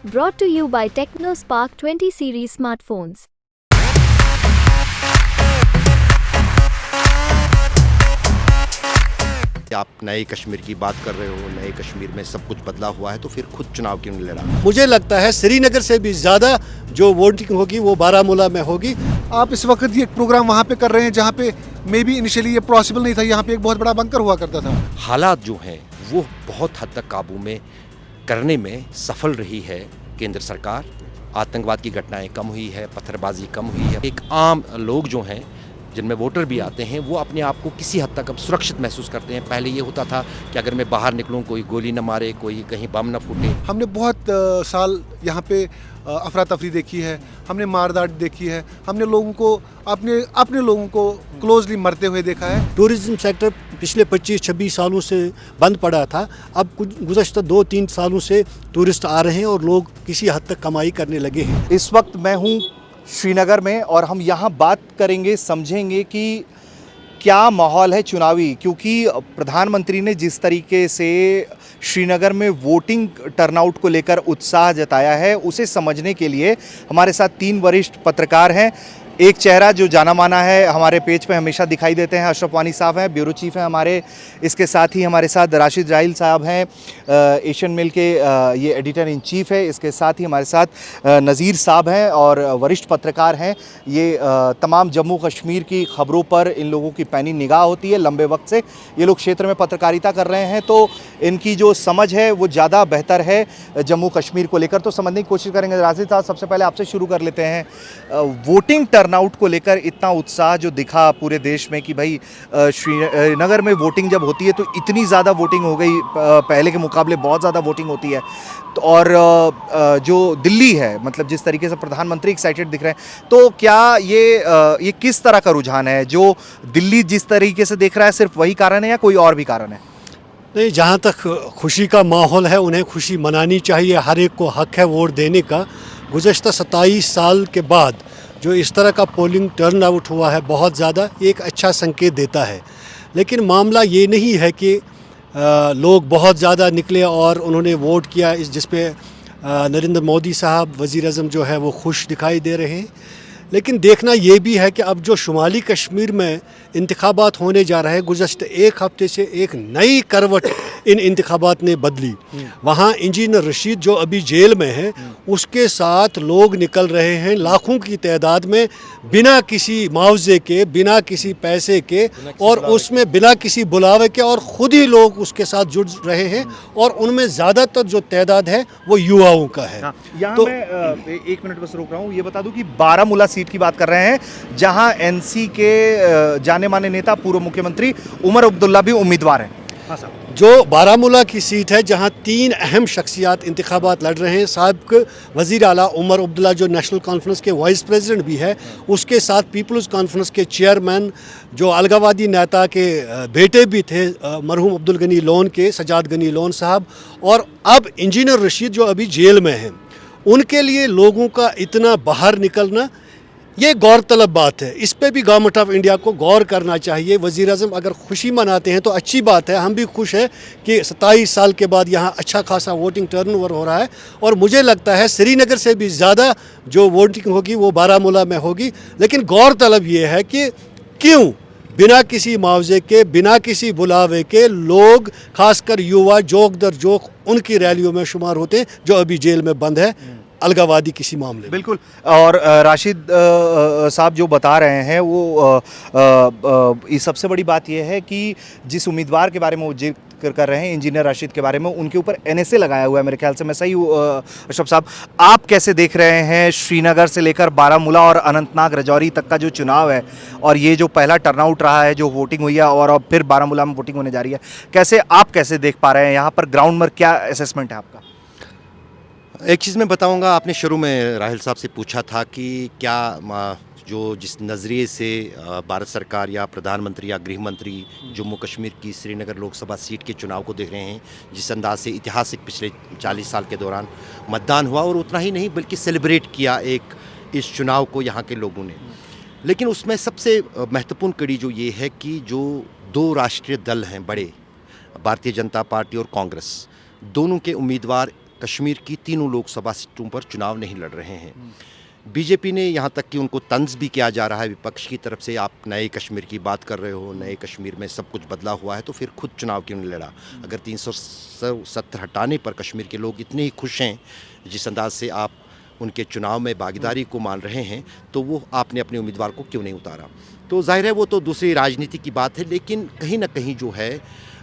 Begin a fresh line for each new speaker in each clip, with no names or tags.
Brought to you by TechnoSpark 20 series smartphones.
आप नए कश्मीर की बात कर रहे हो, नए कश्मीर में सब कुछ बदला हुआ है, तो फिर खुद चुनाव क्यों नहीं लड़ा?
मुझे लगता है श्रीनगर से भी ज़्यादा जो वोटिंग होगी वो बारामूला में होगी।
आप इस वक्त ये प्रोग्राम वहाँ पे कर रहे हैं जहाँ पे मे बी इनिशियली ये पॉसिबल नहीं था, यहाँ पे एक बहुत बड़ा बंकर हुआ करता था।
हालात जो हैं वो बहुत हद तक काबू में करने में सफल रही है केंद्र सरकार। आतंकवाद की घटनाएं कम हुई है, पत्थरबाजी कम हुई है। एक आम लोग जो हैं जिनमें वोटर भी आते हैं वो अपने आप को किसी हद तक अब सुरक्षित महसूस करते हैं। पहले ये होता था कि अगर मैं बाहर निकलूं कोई गोली न मारे, कोई कहीं बम न फूटे।
हमने बहुत साल यहाँ पे अफरा तफरी देखी है, हमने मारदाट देखी है, हमने लोगों को अपने लोगों को क्लोजली मरते हुए देखा है।
टूरिज्म सेक्टर पिछले 25-26 सालों से बंद पड़ा था। अब कुछ गुज़श्ता 2-3 सालों से टूरिस्ट आ रहे हैं और लोग किसी हद तक कमाई करने लगे हैं।
इस वक्त मैं हूँ श्रीनगर में और हम यहाँ बात करेंगे, समझेंगे कि क्या माहौल है चुनावी, क्योंकि प्रधानमंत्री ने जिस तरीके से श्रीनगर में वोटिंग टर्नआउट को लेकर उत्साह जताया है उसे समझने के लिए हमारे साथ 3 वरिष्ठ पत्रकार हैं। एक चेहरा जो जाना माना है, हमारे पेज पे हमेशा दिखाई देते हैं, अशरफ वानी साहब हैं, ब्यूरो चीफ हैं हमारे। इसके साथ ही हमारे साथ राशिद राहिल साहब हैं, एशियन मेल के ये एडिटर इन चीफ है। इसके साथ ही हमारे साथ नज़ीर साहब हैं और वरिष्ठ पत्रकार हैं। ये तमाम जम्मू कश्मीर की ख़बरों पर इन लोगों की पैनी निगाह होती है। लंबे वक्त से ये लोग क्षेत्र में पत्रकारिता कर रहे हैं, तो इनकी जो समझ है वो ज़्यादा बेहतर है जम्मू कश्मीर को लेकर। तो समझने की कोशिश करेंगे। राशिद साहब, सबसे पहले आपसे शुरू कर लेते हैं। वोटिंग टर्नआउट को लेकर इतना उत्साह जो दिखा पूरे देश में कि भाई श्रीनगर में वोटिंग जब होती है तो इतनी ज़्यादा वोटिंग हो गई, पहले के मुकाबले बहुत ज़्यादा वोटिंग होती है। तो और जो दिल्ली है, मतलब जिस तरीके से प्रधानमंत्री एक्साइटेड दिख रहे हैं, तो क्या ये किस तरह का रुझान है? जो दिल्ली जिस तरीके से देख रहा है सिर्फ वही कारण है या कोई और भी कारण है?
नहीं, जहाँ तक खुशी का माहौल है उन्हें खुशी मनानी चाहिए। हर एक को हक है वोट देने का। गुज़श्ता 27 साल के बाद जो इस तरह का पोलिंग टर्न आउट हुआ है बहुत ज़्यादा, एक अच्छा संकेत देता है। लेकिन मामला ये नहीं है कि लोग बहुत ज़्यादा निकले और उन्होंने वोट किया जिस पे नरेंद्र मोदी साहब वज़ीर आज़म जो है वो खुश दिखाई दे रहे हैं। लेकिन देखना ये भी है कि अब जो शुमाली कश्मीर में इंतखाबात होने जा रहे हैं, गुज़श्ता 1 हफ्ते से एक नई करवट इन इंतखाबात ने बदली। वहाँ इंजीनियर रशीद जो अभी जेल में है उसके साथ लोग निकल रहे हैं लाखों की तादाद में, बिना किसी मुआवजे के, बिना किसी पैसे के और उसमें बिना किसी बुलावे के, और ख़ुद ही लोग उसके साथ जुड़ रहे हैं। और उनमें ज़्यादातर जो तादाद है वो युवाओं का है।
यहाँ
तो
मैं 1 मिनट बस रोक रहा हूँ। ये बता दूँ कि बारामूला सीट की बात कर रहे हैं जहाँ एनसी के जाने माने नेता पूर्व मुख्यमंत्री उमर अब्दुल्ला भी उम्मीदवार हैं। हाँ साहब,
जो बारामूला की सीट है जहां 3 अहम शख्सियात इंतखाबात लड़ रहे हैं। साबिक़ वज़ीर आला उमर अब्दुल्ला जो नेशनल कॉन्फ्रेंस के वाइस प्रेसिडेंट भी है, उसके साथ पीपल्स कॉन्फ्रेंस के चेयरमैन जो अलगावादी नेता के बेटे भी थे, मरहूम अब्दुल गनी लोन के सजाद गनी लोन साहब, और अब इंजीनियर रशीद जो अभी जेल में हैं। उनके लिए लोगों का इतना बाहर निकलना ये गौरतलब बात है। इस पे भी गवर्नमेंट ऑफ इंडिया को गौर करना चाहिए। वज़ीर आज़म अगर खुशी मनाते हैं तो अच्छी बात है, हम भी खुश हैं कि 27 साल के बाद यहाँ अच्छा खासा वोटिंग टर्नओवर हो रहा है। और मुझे लगता है श्रीनगर से भी ज़्यादा जो वोटिंग होगी वो बारामूला में होगी। लेकिन गौरतलब ये है कि क्यों बिना किसी मुआवजे के, बिना किसी बुलावे के लोग, खासकर युवा जोक दर जोक उनकी रैलियों में शुमार होते हैं जो अभी जेल में बंद है अलगावादी किसी मामले में।
बिल्कुल। और राशिद साहब जो बता रहे हैं वो इस सबसे बड़ी बात यह है कि जिस उम्मीदवार के बारे में वो जिक्र कर रहे हैं, इंजीनियर राशिद के बारे में, उनके ऊपर एनएसए लगाया हुआ है। मेरे ख्याल से मैं सही हूँ अशरफ साहब? आप कैसे देख रहे हैं श्रीनगर से लेकर बारामूला और अनंतनाग राजौरी तक का जो चुनाव है और ये जो पहला टर्नआउट रहा है, जो वोटिंग हुई है और अब फिर बारामूला में वोटिंग होने जा रही है, आप कैसे देख पा रहे हैं यहाँ पर ग्राउंड पर? क्या असेसमेंट है आपका?
एक चीज़ मैं बताऊंगा, आपने शुरू में राहिल साहब से पूछा था कि क्या जो जिस नज़रिए से भारत सरकार या प्रधानमंत्री या गृह मंत्री जम्मू कश्मीर की श्रीनगर लोकसभा सीट के चुनाव को देख रहे हैं, जिस अंदाज से ऐतिहासिक पिछले 40 साल के दौरान मतदान हुआ और उतना ही नहीं बल्कि सेलिब्रेट किया एक इस चुनाव को यहाँ के लोगों ने। लेकिन उसमें सबसे महत्वपूर्ण कड़ी जो ये है कि जो 2 राष्ट्रीय दल हैं बड़े, भारतीय जनता पार्टी और कांग्रेस, दोनों के उम्मीदवार कश्मीर की तीनों लोकसभा सीटों पर चुनाव नहीं लड़ रहे हैं। बीजेपी ने यहाँ तक कि उनको तंज भी किया जा रहा है विपक्ष की तरफ से, आप नए कश्मीर की बात कर रहे हो, नए कश्मीर में सब कुछ बदला हुआ है तो फिर खुद चुनाव क्यों नहीं लड़ा। अगर 370 हटाने पर कश्मीर के लोग इतने ही खुश हैं जिस अंदाज से आप उनके चुनाव में भागीदारी को मान रहे हैं, तो वो आपने अपने उम्मीदवार को क्यों नहीं उतारा। तो जाहिर है वो तो दूसरी राजनीति की बात है, लेकिन कहीं ना कहीं जो है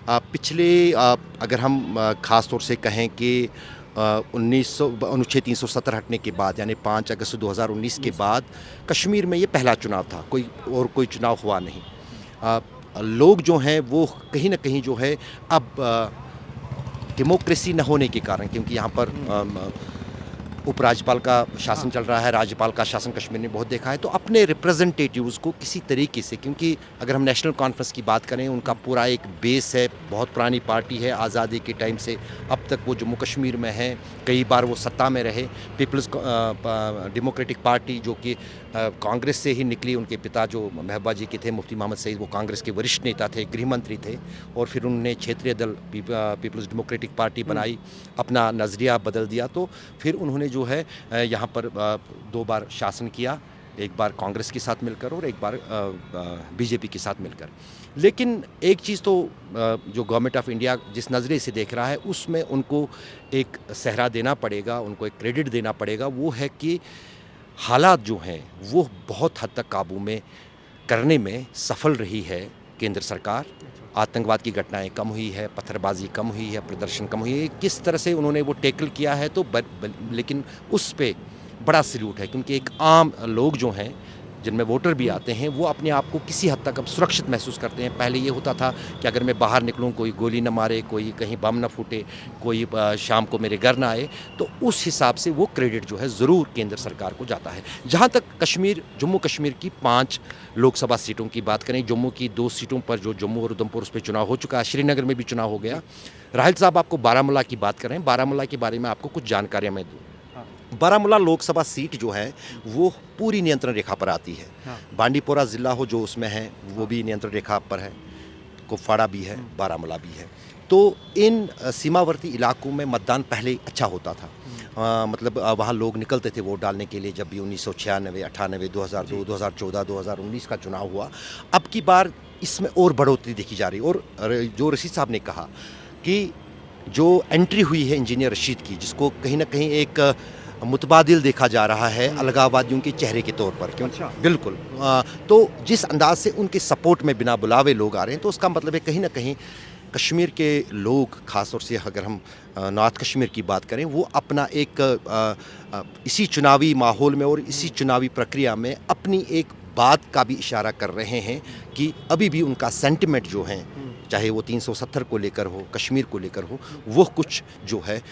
पिछले अगर हम ख़ास तौर से कहें कि अनुच्छेद 370 हटने के बाद यानी 5 अगस्त 2019 के बाद कश्मीर में ये पहला चुनाव था, कोई चुनाव हुआ नहीं। लोग जो हैं वो कहीं ना कहीं जो है अब डेमोक्रेसी न होने के कारण, क्योंकि यहाँ पर उपराज्यपाल का शासन चल रहा है, राज्यपाल का शासन कश्मीर ने बहुत देखा है, तो अपने रिप्रेजेंटेटिव्स को किसी तरीके से, क्योंकि अगर हम नेशनल कॉन्फ्रेंस की बात करें उनका पूरा एक बेस है, बहुत पुरानी पार्टी है, आज़ादी के टाइम से अब तक वो जम्मू कश्मीर में है, कई बार वो सत्ता में रहे। पीपल्स डेमोक्रेटिक पार्टी जो कि कांग्रेस से ही निकली, उनके पिता जो महबूबा जी के थे मुफ्ती मोहम्मद सईद, वो कांग्रेस के वरिष्ठ नेता थे, गृह मंत्री थे, और फिर उन्होंने क्षेत्रीय दल पीपल्स डेमोक्रेटिक पार्टी बनाई, अपना नज़रिया बदल दिया, तो फिर उन्होंने जो है यहाँ पर 2 बार शासन किया, एक बार कांग्रेस के साथ मिलकर और एक बार बीजेपी के साथ मिलकर। लेकिन एक चीज़ तो जो गवर्नमेंट ऑफ इंडिया जिस नज़रिए से देख रहा है उसमें उनको एक सहरा देना पड़ेगा, उनको एक क्रेडिट देना पड़ेगा, वो है कि हालात जो हैं वो बहुत हद तक काबू में करने में सफल रही है केंद्र सरकार। आतंकवाद की घटनाएं कम हुई है, पत्थरबाजी कम हुई है, प्रदर्शन कम हुई है, किस तरह से उन्होंने वो टैकल किया है, तो लेकिन उस पे बड़ा सल्यूट है, क्योंकि एक आम लोग जो हैं जिनमें वोटर भी आते हैं वो अपने आप को किसी हद तक अब सुरक्षित महसूस करते हैं। पहले ये होता था कि अगर मैं बाहर निकलूं कोई गोली न मारे, कोई कहीं बम न फूटे, कोई शाम को मेरे घर ना आए, तो उस हिसाब से वो क्रेडिट जो है ज़रूर केंद्र सरकार को जाता है। जहाँ तक जम्मू कश्मीर की 5 लोकसभा सीटों की बात करें, जम्मू की 2 सीटों पर जो जम्मू और उधमपुर उस पर चुनाव हो चुका है, श्रीनगर में भी चुनाव हो गया। राहिल साहब आपको बारामूला की बात करें, बारामूला के बारे में आपको कुछ जानकारियाँ मैं दूँ। बारामूला लोकसभा सीट जो है वो पूरी नियंत्रण रेखा पर आती है। बांडीपोरा ज़िला हो जो उसमें है वो भी नियंत्रण रेखा पर है, कुपवाड़ा भी है, बारामूला भी है। तो इन सीमावर्ती इलाकों में मतदान पहले अच्छा होता था, मतलब वहाँ लोग निकलते थे वोट डालने के लिए। जब भी 1996, 98, 2002, 2014, 2019 का चुनाव हुआ, अब की बार इसमें और बढ़ोतरी देखी जा रही। और जो रशीद साहब ने कहा कि जो एंट्री हुई है इंजीनियर रशीद की, जिसको कहीं ना कहीं एक मुतबादिल देखा जा रहा है अलगाववादियों के चेहरे के तौर पर, क्यों? बिल्कुल। तो जिस अंदाज से उनके सपोर्ट में बिना बुलावे लोग आ रहे हैं, तो उसका मतलब है कहीं ना कहीं कश्मीर के लोग, ख़ासतौर से अगर हम नॉर्थ कश्मीर की बात करें, वो अपना एक इसी चुनावी माहौल में और इसी चुनावी प्रक्रिया में अपनी एक बात का भी इशारा कर रहे हैं कि अभी भी उनका सेंटिमेंट जो है, चाहे वो 370 को लेकर हो, कश्मीर को लेकर हो, वो कुछ जो है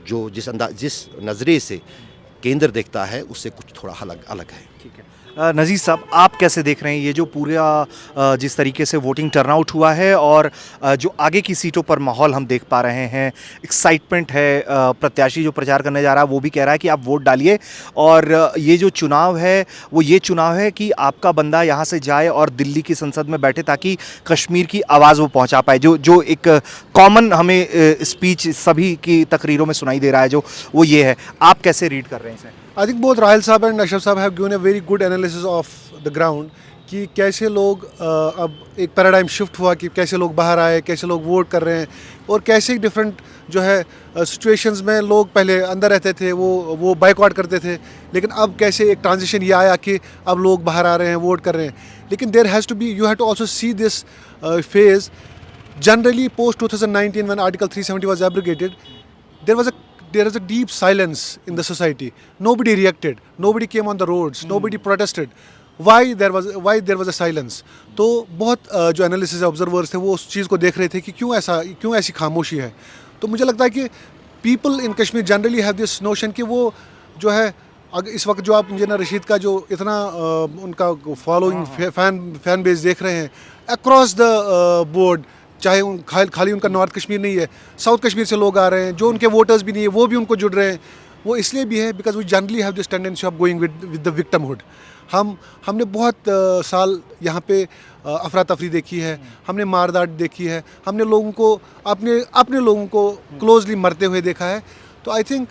जो जिस नज़रिए से केंद्र देखता है उससे कुछ थोड़ा अलग है।
ठीक है, नज़ीर साहब आप कैसे देख रहे हैं ये जो पूरा जिस तरीके से वोटिंग टर्नआउट हुआ है और जो आगे की सीटों पर माहौल हम देख पा रहे हैं, एक्साइटमेंट है, प्रत्याशी जो प्रचार करने जा रहा है वो भी कह रहा है कि आप वोट डालिए, और ये जो चुनाव है वो ये चुनाव है कि आपका बंदा यहाँ से जाए और दिल्ली की संसद में बैठे ताकि कश्मीर की आवाज़ वो पहुँचा पाए। जो एक कॉमन हमें स्पीच सभी की तकरीरों में सुनाई दे रहा है, जो वो ये है, आप कैसे रीड कर रहे हैं इसे?
आई थिंक बोथ राहिल साहब एंड अशरफ साहब have given a very good analysis of the ground कि कैसे लोग अब एक पैराडाइम शिफ्ट हुआ कि कैसे लोग बाहर आए, कैसे लोग वोट कर रहे हैं, और कैसे डिफरेंट जो है सिचुएशंस में लोग पहले अंदर रहते थे, वो बाइकआउट करते थे, लेकिन अब कैसे एक ट्रांजिशन ये आया कि अब लोग बाहर आ रहे हैं, वोट कर रहे हैं। लेकिन there has to be, you have to also see this phase generally post 2019 when Article 370 was abrogated, there is a deep silence in the society. Nobody reacted, nobody came on the roads, nobody protested. Why there was a silence? तो बहुत जो analysis observers थे वो उस चीज़ को देख रहे थे कि क्यों ऐसी खामोशी है। तो मुझे लगता है कि people in Kashmir generally have this notion कि वो जो है, अगर इस वक्त जो आप इंजीनियर रशीद का जो इतना उनका फॉलोइंग फैन बेस देख रहे हैं अक्रॉस द बोर्ड, चाहे खाली उनका नॉर्थ कश्मीर नहीं है, साउथ कश्मीर से लोग आ रहे हैं, जो उनके वोटर्स भी नहीं है वो भी उनको जुड़ रहे हैं। वो इसलिए भी है because we generally have this tendency of going with the victimhood. हमने बहुत साल यहाँ पे अफरा तफरी देखी है, हमने मारदाट देखी है, हमने लोगों को अपने लोगों को क्लोजली मरते हुए देखा है। तो I think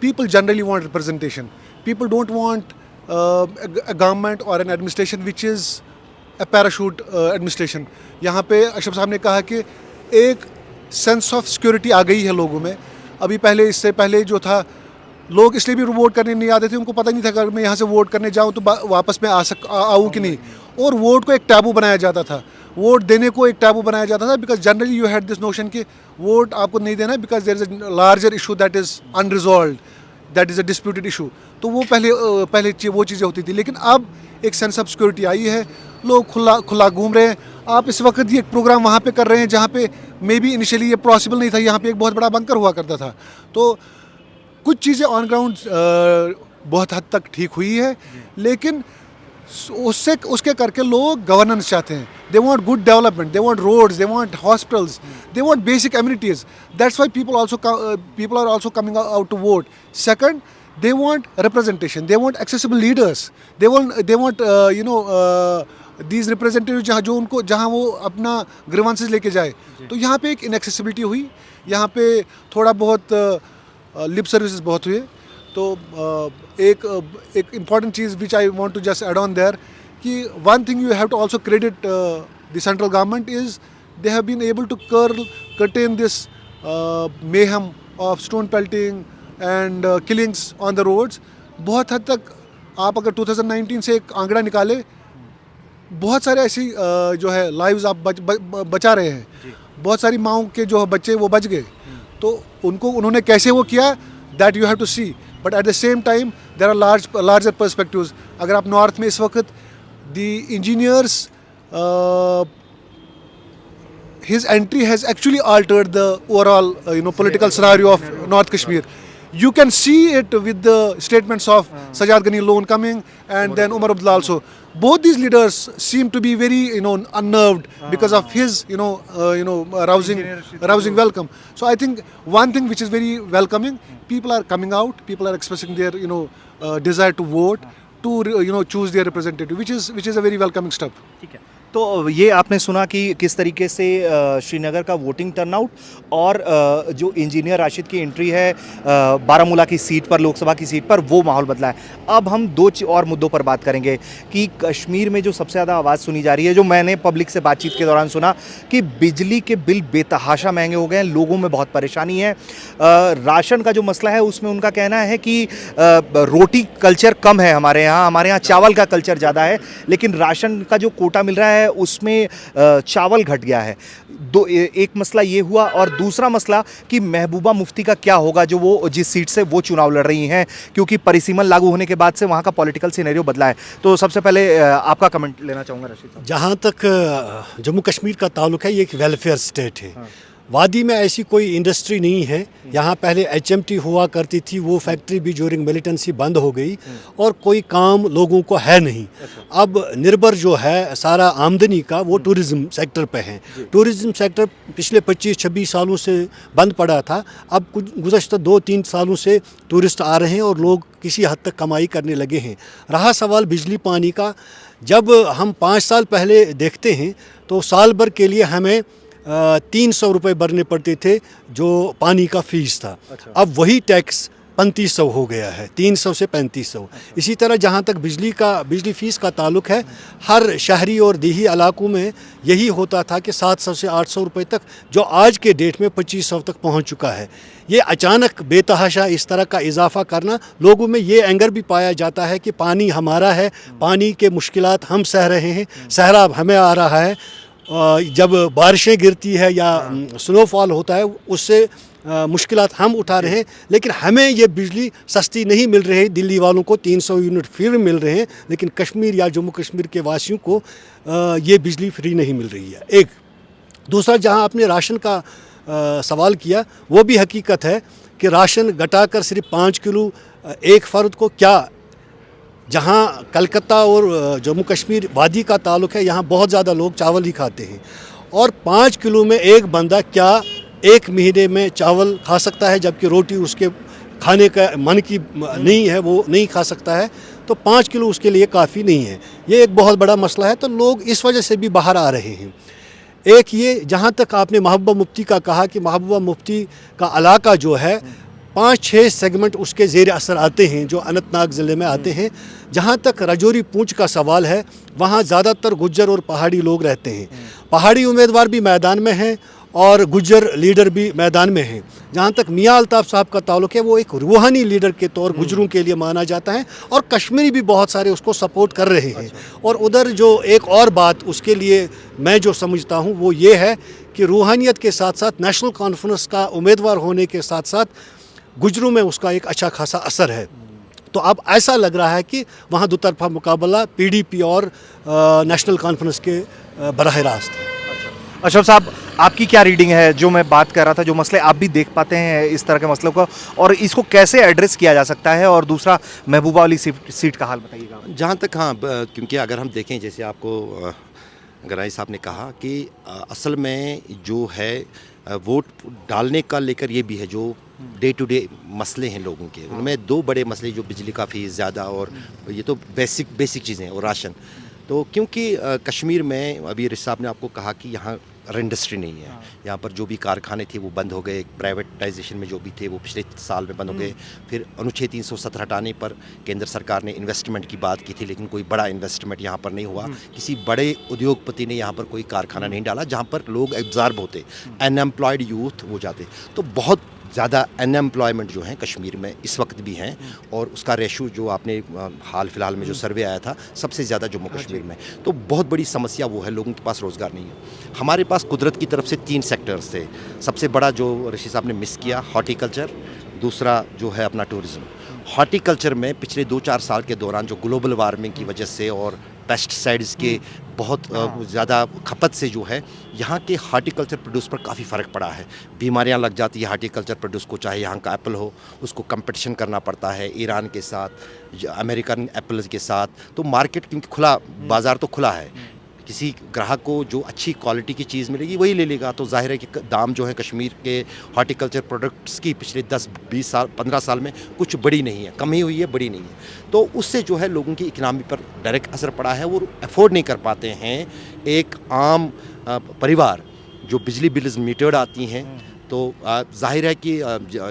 people generally want representation. People don't want a government or an administration which is a parachute administration. यहाँ पे अशरफ साहब ने कहा कि एक सेंस ऑफ सिक्योरिटी आ गई है लोगों में. अभी पहले, इससे पहले जो था, लोग इसलिए भी वोट करने नहीं आते थे, उनको पता नहीं था कि अगर मैं यहाँ से वोट करने जाऊँ तो वापस मैं आऊँ कि नहीं. और वोट को एक टैबू बनाया जाता था, वोट देने को एक टैबू बनाया जाता था, because generally you had this notion कि वोट आपको नहीं देना because there is a larger issue that is unresolved, that is a disputed issue. तो वो पहले वो चीज़ें होती थी. लेकिन अब एक सेंस ऑफ सिक्योरिटी आई है, लोग खुला घूम रहे हैं. आप इस वक्त ये प्रोग्राम वहाँ पे कर रहे हैं जहाँ पे मे बी इनिशियली ये पॉसिबल नहीं था. यहाँ पे एक बहुत बड़ा बंकर हुआ करता था. तो कुछ चीज़ें ऑन ग्राउंड बहुत हद तक ठीक हुई है, लेकिन उसके करके लोग गवर्नेंस चाहते हैं. They want good development, they want roads, they want hospitals, they want basic amenities. That's why people are also coming out to vote. Second, they want representation, they want accessible leaders, they want these representatives जहाँ वो अपना grievances लेके जाए. तो यहाँ पे एक inaccessibility हुई, यहाँ पे थोड़ा बहुत लिप सर्विसेज बहुत हुए. तो एक इम्पॉर्टेंट चीज़ which I want to just add on there कि one thing you have to also credit the central government is they have been able to curtail this mayhem of stone pelting and killings on the roads. बहुत हद तक आप अगर 2019 से एक आंकड़ा निकाले, बहुत सारे ऐसी जो है लाइव्स आप बचा रहे हैं. बहुत सारी माओं के जो बच्चे वो बच गए. तो उन्होंने कैसे वो किया, that you have to see. But at the same time there are larger perspectives. अगर आप नॉर्थ में इस वक्त the engineers his entry has actually altered the overall political scenario of North Kashmir. You can see it with the statements of Sajjad Ghani Lone coming and then Umar Abdullah also. Both these leaders seem to be very unnerved because of his rousing welcome. So I think one thing which is very welcoming, people are coming out, people are expressing their desire to vote, to choose their representative, which is a very welcoming step.
ठीक है. तो ये आपने सुना कि किस तरीके से श्रीनगर का वोटिंग टर्नआउट और जो इंजीनियर राशिद की एंट्री है बारामूला की सीट पर, लोकसभा की सीट पर, वो माहौल बदला है. अब हम दो और मुद्दों पर बात करेंगे कि कश्मीर में जो सबसे ज़्यादा आवाज़ सुनी जा रही है, जो मैंने पब्लिक से बातचीत के दौरान सुना, कि बिजली के बिल बेतहाशा महंगे हो गए हैं, लोगों में बहुत परेशानी है. राशन का जो मसला है उसमें उनका कहना है कि रोटी कल्चर कम है हमारे यहाँ चावल का कल्चर ज़्यादा है, लेकिन राशन का जो कोटा मिल रहा है उसमें चावल घट गया है. एक मसला ये हुआ, और दूसरा मसला कि महबूबा मुफ्ती का क्या होगा, जो वो जिस सीट से वो चुनाव लड़ रही हैं, क्योंकि परिसीमन लागू होने के बाद से वहाँ का पॉलिटिकल सिनेरियो बदला है. तो सबसे पहले आपका कमेंट लेना चाहूँगा रशीद साहब.
जहाँ तक जम्मू कश्मीर का ताल्लुक है, ये एक वेलफेयर स्टेट है. वादी में ऐसी कोई इंडस्ट्री नहीं है. यहाँ पहले HMT हुआ करती थी, वो फैक्ट्री भी ड्यूरिंग मिलिटेंसी बंद हो गई और कोई काम लोगों को है नहीं. अब निर्भर जो है सारा आमदनी का वो टूरिज़्म सेक्टर पे है. टूरिज़्म सेक्टर पिछले 25-26 सालों से बंद पड़ा था. अब कुछ गुज़श्ता 2-3 सालों से टूरिस्ट आ रहे हैं और लोग किसी हद तक कमाई करने लगे हैं. रहा सवाल बिजली पानी का, जब हम 5 साल पहले देखते हैं तो साल भर के लिए हमें 300 रुपये भरने पड़ते थे जो पानी का फ़ीस था. अब वही टैक्स 3500 हो गया है, 300 से 3500. इसी तरह जहाँ तक बिजली फ़ीस का ताल्लुक है, हर शहरी और देही इलाकों में यही होता था कि 700 से 800 रुपये तक, जो आज के डेट में 2500 तक पहुँच चुका है. ये अचानक बेतहाशा इस तरह का इजाफा करना, लोगों में ये एंगर भी पाया जाता है कि पानी हमारा है, पानी के मुश्किलात हम सह रहे हैं, सैलाब हमें आ रहा है, जब बारिशें गिरती है या स्नोफॉल होता है उससे मुश्किलात हम उठा रहे हैं, लेकिन हमें ये बिजली सस्ती नहीं मिल रही. दिल्ली वालों को 300 यूनिट फ्री मिल रहे हैं, लेकिन कश्मीर या जम्मू कश्मीर के वासियों को ये बिजली फ्री नहीं मिल रही है. एक दूसरा, जहां आपने राशन का सवाल किया, वो भी हकीकत है कि राशन घटाकर सिर्फ 5 किलो एक फ़र्द को, क्या जहाँ कलकत्ता और जम्मू कश्मीर वादी का ताल्लुक है, यहाँ बहुत ज़्यादा लोग चावल ही खाते हैं, और 5 किलो में एक बंदा क्या एक महीने में चावल खा सकता है, जबकि रोटी उसके खाने का मन की नहीं है, वो नहीं खा सकता है. तो 5 किलो उसके लिए काफ़ी नहीं है. ये एक बहुत बड़ा मसला है. तो लोग इस वजह से भी बाहर आ रहे हैं. एक ये, जहाँ तक आपने महबूबा मुफ्ती का कहा कि महबूबा मुफ्ती का इलाका जो है 5-6 सेगमेंट उसके ज़ेर असर आते हैं जो अनंतनाग ज़िले में आते हैं। जहाँ तक राजौरी पूंछ का सवाल है, वहाँ ज़्यादातर गुज्जर और पहाड़ी लोग रहते हैं। पहाड़ी उम्मीदवार भी मैदान में हैं और गुज्जर लीडर भी मैदान में हैं। जहाँ तक मियाँ अल्ताफ़ साहब का ताल्लुक है, वो एक रूहानी लीडर के तौर गुज्जरों के लिए माना जाता है और कश्मीरी भी बहुत सारे उसको सपोर्ट कर रहे हैं। और उधर जो एक और बात उसके लिए मैं जो समझता हूँ वो ये है कि रूहानियत के साथ साथ नेशनल कॉन्फ्रेंस का उम्मीदवार होने के साथ साथ गुज्जरों में उसका एक अच्छा खासा असर है। तो अब ऐसा लग रहा है कि वहाँ दो तरफा मुकाबला पीडीपी और नेशनल कॉन्फ्रेंस के बराह रास्त है।
अशरफ साहब, आपकी क्या रीडिंग है? जो मैं बात कर रहा था, जो मसले आप भी देख पाते हैं इस तरह के मसलों को, और इसको कैसे एड्रेस किया जा सकता है? और दूसरा, महबूबा वाली सीट का हाल बताइएगा।
जहाँ तक हाँ क्योंकि अगर हम देखें, जैसे आपको गराई साहब ने कहा कि असल में जो है वोट डालने का लेकर ये भी है, जो डे टू डे मसले हैं लोगों के, उनमें 2 बड़े मसले, जो बिजली का फीस ज़्यादा और ये तो बेसिक चीज़ें हैं, और राशन। तो क्योंकि कश्मीर में अभी रिश साहब ने आपको कहा कि यहाँ इंडस्ट्री नहीं है, यहाँ पर जो भी कारखाने थे वो बंद हो गए, प्राइवेटाइजेशन में जो भी थे वो पिछले साल में बंद हो गए। फिर अनुच्छेद 370 हटाने पर केंद्र सरकार ने इन्वेस्टमेंट की बात की थी, लेकिन कोई बड़ा इन्वेस्टमेंट यहाँ पर नहीं हुआ। किसी बड़े उद्योगपति ने यहाँ पर कोई कारखाना नहीं डाला जहाँ पर लोग एब्जॉर्ब होते, अनएम्प्लॉयड यूथ वो जाते। तो बहुत ज़्यादा अनएम्प्लॉयमेंट जो है कश्मीर में इस वक्त भी हैं, और उसका रेशो जो आपने हाल फिलहाल में जो सर्वे आया था, सबसे ज़्यादा जम्मू कश्मीर में। तो बहुत बड़ी समस्या वो है, लोगों के पास रोज़गार नहीं है। हमारे पास कुदरत की तरफ से 3 सेक्टर्स थे। सबसे बड़ा जो ऋषि साहब ने मिस किया, हॉर्टिकल्चर, दूसरा जो है अपना टूरिज़्म। हॉर्टिकल्चर में पिछले 2-4 साल के दौरान जो ग्लोबल वार्मिंग की वजह से और पेस्टिसाइड्स के बहुत ज़्यादा खपत से जो है यहाँ के हार्टिकल्चर प्रोड्यूस पर काफ़ी फ़र्क पड़ा है। बीमारियाँ लग जाती है हार्टिकल्चर प्रोड्यूस को, चाहे यहाँ का एप्पल हो, उसको कंपटीशन करना पड़ता है ईरान के साथ, अमेरिकन एप्पल्स के साथ। तो मार्केट क्योंकि खुला, बाज़ार तो खुला है, किसी ग्राहक को जो अच्छी क्वालिटी की चीज़ मिलेगी वही ले लेगा। तो जाहिर है कि दाम जो है कश्मीर के हॉर्टिकल्चर प्रोडक्ट्स की पिछले 10-20 साल 15 साल में कुछ बड़ी नहीं है, कम ही हुई है, बड़ी नहीं है। तो उससे जो है लोगों की इकनॉमी पर डायरेक्ट असर पड़ा है। वो अफोर्ड नहीं कर पाते हैं। एक आम परिवार जो बिजली बिल्स मीटर्ड आती हैं, तो जाहिर है कि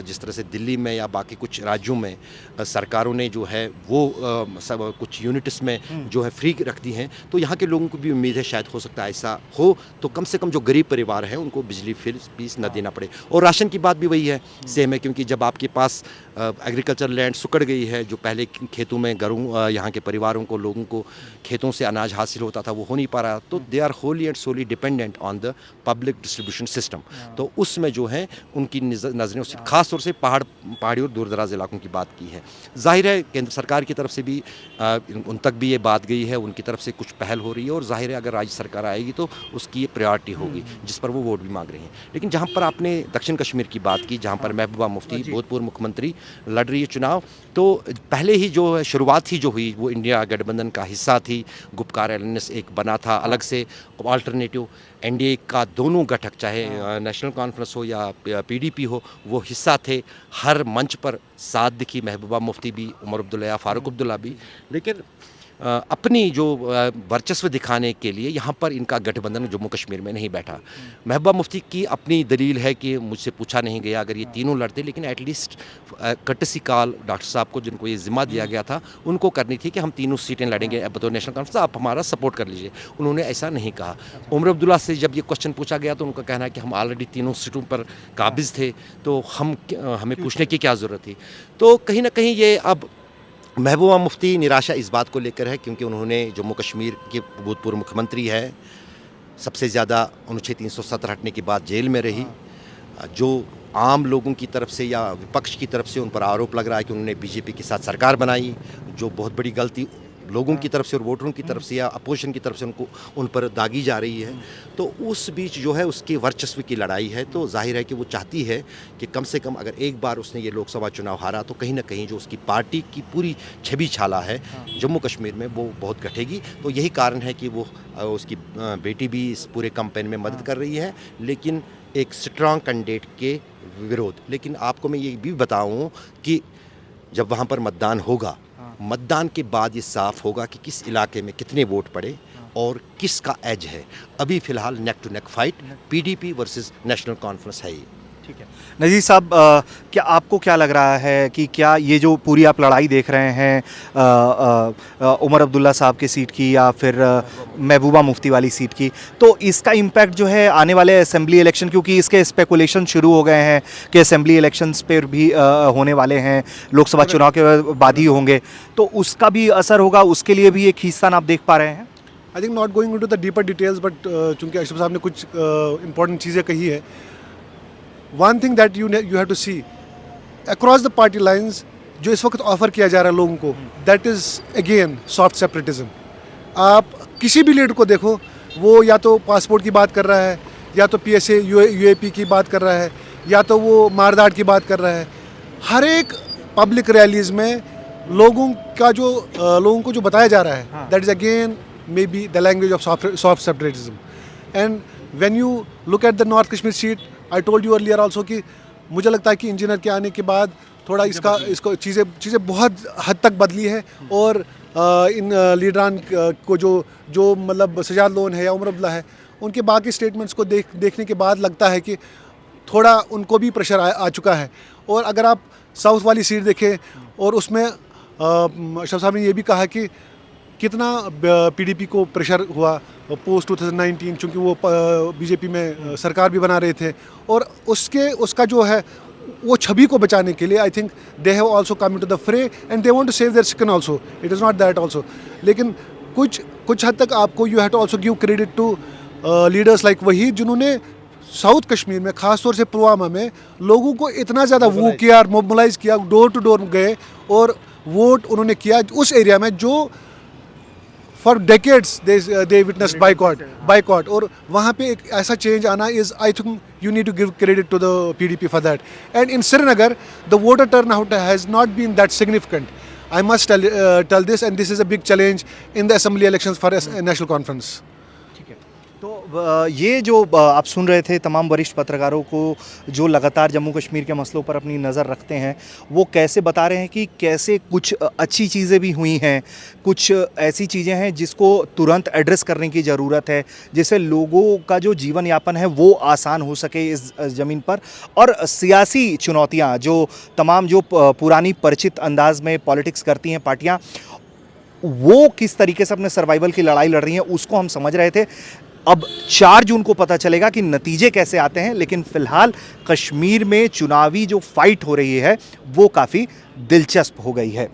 जिस तरह से दिल्ली में या बाकी कुछ राज्यों में सरकारों ने जो है वो सब कुछ यूनिट्स में जो है फ्री रख दी हैं, तो यहाँ के लोगों को भी उम्मीद है शायद हो सकता है ऐसा हो, तो कम से कम जो गरीब परिवार हैं उनको बिजली फीस न देना पड़े। और राशन की बात भी वही है, सेम है, क्योंकि जब आपके पास एग्रीकल्चर लैंड सुकड़ गई है, जो पहले खेतों में घरों यहाँ के परिवारों को, लोगों को खेतों से अनाज हासिल होता था, वो हो नहीं पा रहा, तो they are wholly and solely dependent on the public distribution system. तो उसमें जो है उनकी नज़रें खास तौर से पहाड़ी और दूर दराज इलाकों की बात की है। जाहिर है केंद्र सरकार की तरफ से भी उन तक भी ये बात गई है, उनकी तरफ से कुछ पहल हो रही है, और जाहिर है अगर राज्य सरकार आएगी तो उसकी ये प्रायोरिटी होगी जिस पर वो वोट भी मांग रहे हैं। लेकिन जहाँ पर आपने दक्षिण कश्मीर की बात की, जहाँ पर महबूबा मुफ्ती भूतपूर्व मुख्यमंत्री लड़ रही है चुनाव, तो पहले ही जो शुरुआत ही जो हुई वो इंडिया गठबंधन का हिस्सा थी। गुपकार एलायंस एक बना था अलग से अल्टरनेटिव, एनडीए का दोनों घटक, चाहे नेशनल कॉन्फ्रेंस हो या पीडीपी हो, वो हिस्सा थे। हर मंच पर साथ दिखी महबूबा मुफ्ती भी, उमर अब्दुल्ला या फारूक अब्दुल्ला भी, लेकिन अपनी जो वर्चस्व दिखाने के लिए यहाँ पर इनका गठबंधन जम्मू कश्मीर में नहीं बैठा। महबूबा मुफ्ती की अपनी दलील है कि मुझसे पूछा नहीं गया अगर ये तीनों लड़ते, लेकिन एटलीस्ट कटसी कॉल डॉक्टर साहब को, जिनको ये जिम्मा दिया गया था, उनको करनी थी कि हम तीनों सीटें लड़ेंगे बतौर नेशनल कॉन्फ्रेंस, आप हमारा सपोर्ट कर लीजिए। उन्होंने ऐसा नहीं कहा। उमर अब्दुल्ला से जब ये क्वेश्चन पूछा गया तो उनका कहना है कि हम ऑलरेडी तीनों सीटों पर काबिज थे, तो हमें पूछने की क्या ज़रूरत थी। तो कहीं ना कहीं ये अब महबूबा मुफ्ती निराशा इस बात को लेकर है क्योंकि उन्होंने जम्मू कश्मीर के भूतपूर्व मुख्यमंत्री है, सबसे ज़्यादा अनुच्छेद 370 हटने के बाद जेल में रही। जो आम लोगों की तरफ से या विपक्ष की तरफ से उन पर आरोप लग रहा है कि उन्होंने बीजेपी के साथ सरकार बनाई, जो बहुत बड़ी गलती लोगों की तरफ से और वोटरों की तरफ से या अपोजिशन की तरफ से उन पर दागी जा रही है। तो उस बीच जो है उसके वर्चस्व की लड़ाई है। तो जाहिर है कि वो चाहती है कि कम से कम अगर एक बार उसने ये लोकसभा चुनाव हारा तो कहीं ना कहीं जो उसकी पार्टी की पूरी छवि छाला है जम्मू कश्मीर में वो बहुत घटेगी। तो यही कारण है कि वो उसकी बेटी भी इस पूरे कैंपेन में मदद कर रही है, लेकिन एक स्ट्रांग कैंडिडेट के विरोध। लेकिन आपको मैं ये भी बताऊँ कि जब वहाँ पर मतदान होगा, मतदान के बाद ये साफ होगा कि किस इलाके में कितने वोट पड़े और किसका एज है। अभी फ़िलहाल neck to neck fight PDP versus National Conference है ये।
ठीक है नज़ीर साहब, क्या आपको क्या लग रहा है कि क्या ये जो पूरी आप लड़ाई देख रहे हैं उमर अब्दुल्ला साहब की सीट की या फिर महबूबा मुफ्ती वाली सीट की, तो इसका इम्पैक्ट जो है आने वाले असेंबली इलेक्शन, क्योंकि इसके स्पेकुलेशन शुरू हो गए हैं कि असेंबली इलेक्शंस पर भी होने वाले हैं, लोकसभा चुनाव के बाद ही होंगे, तो उसका भी असर होगा, उसके लिए भी एक खींचतान आप देख पा रहे हैं?
I think not going into the deeper details, but चूंकि अशरफ साहब ने कुछ इंपॉर्टेंट चीज़ें कही है. One thing that you have to see across the party lines, जो इस वक्त ऑफर किया जा रहा है लोगों को, that is again soft separatism. आप किसी भी लीडर को देखो, वो या तो पासपोर्ट की बात कर रहा है, या तो PSA UAP की बात कर रहा है, या तो वो मारदाट की बात कर रहा है. हर एक पब्लिक रैलीज में लोगों को जो बताया जा रहा है, that is again may be the language of soft separatism. And when you look at the north Kashmir seat, I told you earlier also कि मुझे लगता है कि इंजीनियर के आने के बाद थोड़ा इसको चीज़ें बहुत हद तक बदली है. और इन लीडरान को जो मतलब सजाद लोन है या उमर अब्दुल्ला है, उनके बाकी स्टेटमेंट्स को देखने के बाद लगता है कि थोड़ा उनको भी प्रेशर आ चुका है. और अगर आप साउथ वाली सीट देखें, और उसमें अशरफ साहब ने ये भी कहा कि कितना PDP को प्रेशर हुआ पोस्ट 2019, चूँकि वो BJP में सरकार भी बना रहे थे, और उसका जो है वो छवि को बचाने के लिए I think they have also come into the fray and they want to save their skin also. It is not that also, लेकिन कुछ हद तक आपको you have to also give credit to leaders like Waheed, जिन्होंने South Kashmir में, ख़ासतौर से पुलवामा में, लोगों को इतना ज़्यादा वो किया, मोबिलाइज किया, डोर टू डोर गए और वोट उन्होंने किया उस एरिया में जो for decades they witness boycott. और वहाँ पे एक ऐसा चेंज आना is, I think you need to give credit to the PDP for that. And in Srinagar the voter turnout has not been that significant. I must tell this, and this is a big challenge in the assembly elections for National Conference.
तो ये जो आप सुन रहे थे तमाम वरिष्ठ पत्रकारों को जो लगातार जम्मू कश्मीर के मसलों पर अपनी नज़र रखते हैं, वो कैसे बता रहे हैं कि कैसे कुछ अच्छी चीज़ें भी हुई हैं, कुछ ऐसी चीज़ें हैं जिसको तुरंत एड्रेस करने की ज़रूरत है, जिससे लोगों का जो जीवन यापन है वो आसान हो सके इस ज़मीन पर. और सियासी चुनौतियाँ जो तमाम जो पुरानी परिचित अंदाज में पॉलिटिक्स करती हैं पार्टियाँ, वो किस तरीके से अपने सर्वाइवल की लड़ाई लड़ रही हैं, उसको हम समझ रहे थे. अब 4 जून को पता चलेगा कि नतीजे कैसे आते हैं, लेकिन फ़िलहाल कश्मीर में चुनावी जो फाइट हो रही है वो काफ़ी दिलचस्प हो गई है.